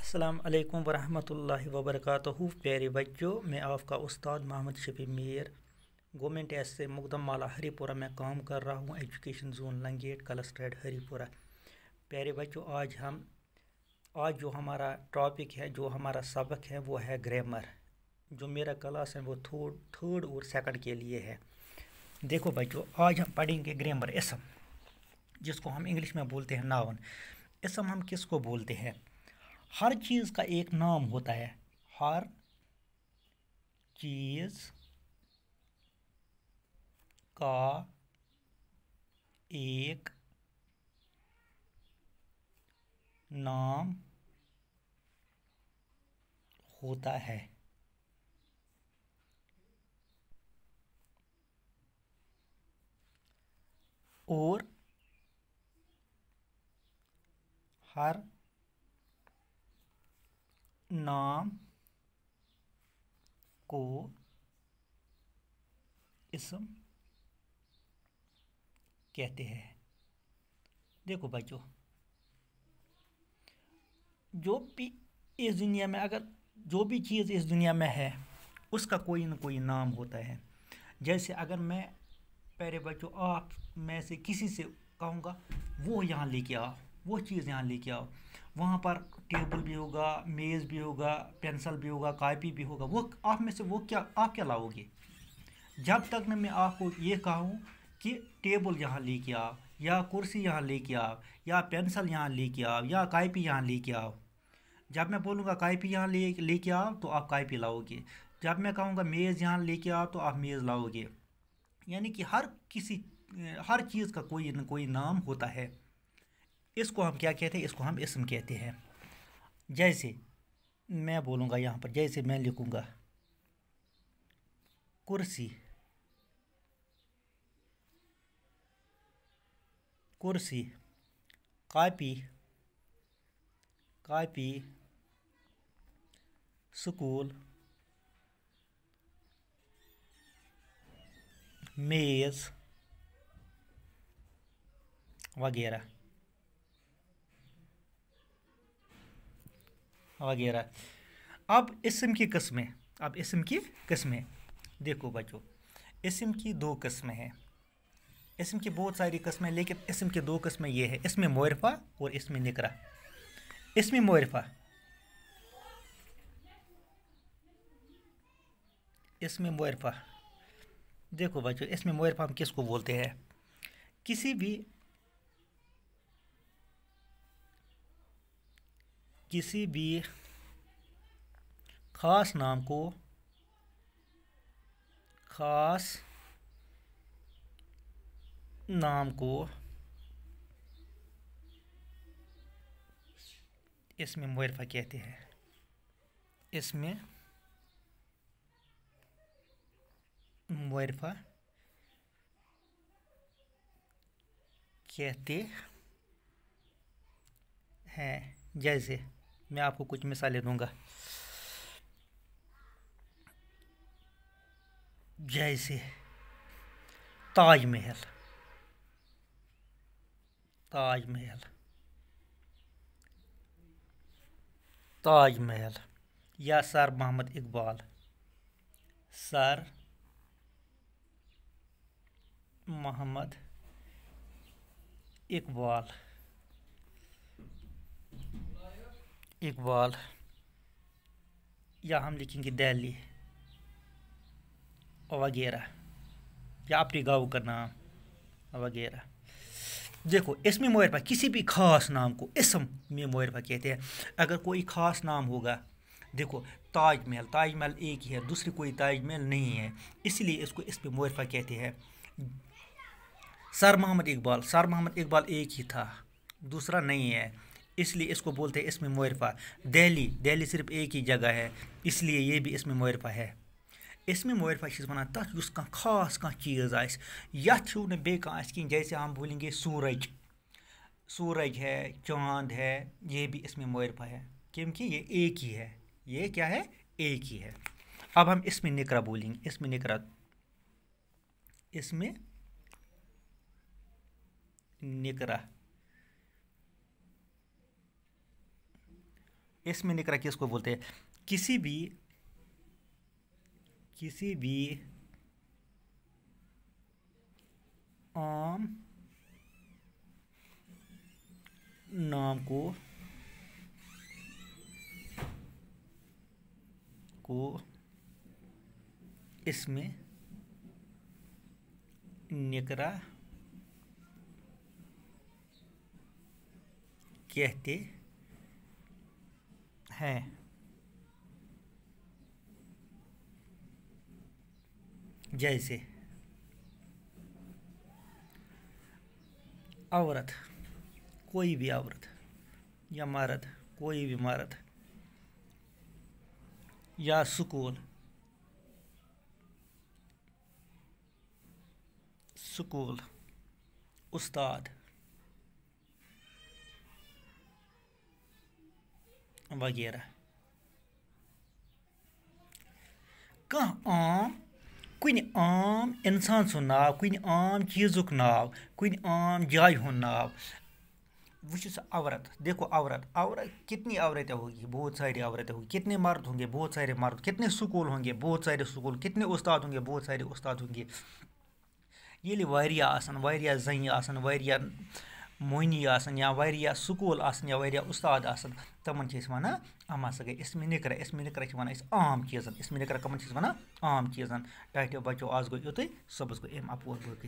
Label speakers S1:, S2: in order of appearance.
S1: السلام علیکم ورحمۃ اللہ وبرکاتہ پیارے بچوں، میں آپ کا استاد محمد شفیع میر گورنمنٹ ایس سے مقدم مالا ہری پورہ میں کام کر رہا ہوں، ایجوکیشن زون لنگیٹ کلسٹریٹ ہری پورہ۔ پیارے بچوں، آج جو ہمارا ٹاپک ہے، جو ہمارا سبق ہے وہ ہے گرامر۔ جو میرا کلاس ہے وہ تھرڈ اور سیکنڈ کے لیے ہے۔ دیکھو بچوں، آج ہم پڑھیں گے گرامر، اسم، جس کو ہم انگلش میں بولتے ہیں ناؤن۔ اسم ہم کس کو بولتے ہیں؟ ہر چیز کا ایک نام ہوتا ہے، ہر چیز کا ایک نام ہوتا ہے۔ اور ہر نام کو اسم کہتے ہیں۔ دیکھو بچوں، جو بھی اس دنیا میں جو بھی چیز اس دنیا میں ہے اس کا کوئی نہ کوئی نام ہوتا ہے۔ جیسے اگر میں پیارے بچوں آپ میں سے کسی سے کہوں گا وہ یہاں لے کے آؤ، وہ چیز یہاں لے کے آؤ، وہاں پر ٹیبل بھی ہوگا، میز بھی ہوگا، پینسل بھی ہوگا، کاپی بھی ہوگا، وہ آپ میں سے آپ کیا لاؤ گے؟ جب تک نہ میں آپ کو یہ کہوں کہ ٹیبل یہاں لے کے آؤ، یا کرسی یہاں لے کے آؤ، یا پینسل یہاں لے کے آؤ، یا کاپی یہاں لے کے آؤ۔ جب میں بولوں گا کاپی یہاں لے کے آؤ تو آپ کاپی لاؤ گے۔ جب میں کہوں گا میز یہاں لے کے آؤ تو آپ میز لاؤ گے۔ یعنی کہ ہر چیز کا کوئی نہ کوئی نام ہوتا ہے۔ اس کو ہم کیا کہتے ہیں؟ اس کو ہم اسم کہتے ہیں۔ جیسے میں بولوں گا یہاں پر، جیسے میں لکھوں گا کرسی، کاپی، سکول، میز وغیرہ وغیرہ۔ اب اسم کی قسمیں دیکھو بچوں، اسم کی دو قسمیں ہیں۔ اسم کی بہت ساری قسمیں، لیکن اسم کی دو قسمیں یہ ہے، اسم معرفہ اور اسم نکرہ۔ اسم معرفہ دیکھو بچوں، اسم معرفہ ہم کس کو بولتے ہیں؟ کسی بھی خاص نام کو اسم معرفہ کہتے ہیں۔ اسم معرفہ کہتے ہیں۔ جیسے میں آپ کو کچھ مثالیں دوں گا، جیسے تاج محل، یا سر محمد اقبال، یا ہم لکھیں گے دہلی وغیرہ، یا اپنے گاؤں کا نام وغیرہ۔ دیکھو، اسم معرفہ کسی بھی خاص نام کو اسم میں معرفہ کہتے ہیں۔ اگر کوئی خاص نام ہوگا، دیکھو تاج محل ایک ہی ہے، دوسری کوئی تاج محل نہیں ہے، اس لیے اس کو اسم معرفہ کہتے ہیں۔ سر محمد اقبال ایک ہی تھا، دوسرا نہیں ہے، اس لیے اس کو بولتے ہیں اسم معرفہ۔ دہلی صرف ایک ہی جگہ ہے، اس لیے یہ بھی اسم معرفہ ہے۔ اسم معرفہ چھِ ونان تَتھ یُس کانٛہہ خاص کانٛہہ چیٖز آسہِ، یَتھ ہیوٗ نہٕ بیٚیہِ کانٛہہ آسہِ کِہیٖنۍ۔ جیسے ہم بولیں گے سورج ہے، چاند ہے، یہ بھی اسم معرفہ ہے، کیونکہ یہ ایک ہی ہے۔ یہ کیا ہے؟ ایک ہی ہے۔ اب ہم اسم نکرہ بولیں گے۔ اسم نکرہ اسم نکرہ کس کو بولتے ہیں؟ کسی بھی عام نام کو اسم نکرہ کہتے ہیں. جیسے عورت، کوئی بھی عورت، یا مرد، کوئی بھی مرد، یا سکول، استاد وغیرہ. کُنہِ عام اِنسان سُنٛد ناو، کُنہِ عام چیٖزُک ناو، کُنہِ عام جایہِ ہُنٛد ناو. وٕچھو سا عورت، دیکھو عورت کتنی عورتیں ہوگی؟ بہت ساری عورتیں ہوگی. کتنے مرد ہوں گے؟ بہت سارے مرد. کتنے سکول ہوں گے؟ بہت سارے سکول. کتنے استاد ہوں گے؟ بہت سارے استاد ہوں گے. ییٚلہِ واریاہ آسان، واریاہ زَنہِ آسان، واریاہ مۄہنی آسان، یا واریاہ سکوٗل آسان، یا واریاہ استاد آسان، تِمن چھِ أسۍ وَنان یِم ہسا گٔے اسمِ نِکرہ. اسمِ نِکرہ چھِ وَنان أسۍ عام چیٖزن. اسمِ نِکرہ کَمن چھِ أسۍ وَنان؟ عام چیٖزن. ٹاٹیو بچو آز گوٚو یُتُے، صُبحس گوٚو اَمہِ اپور باقٕے.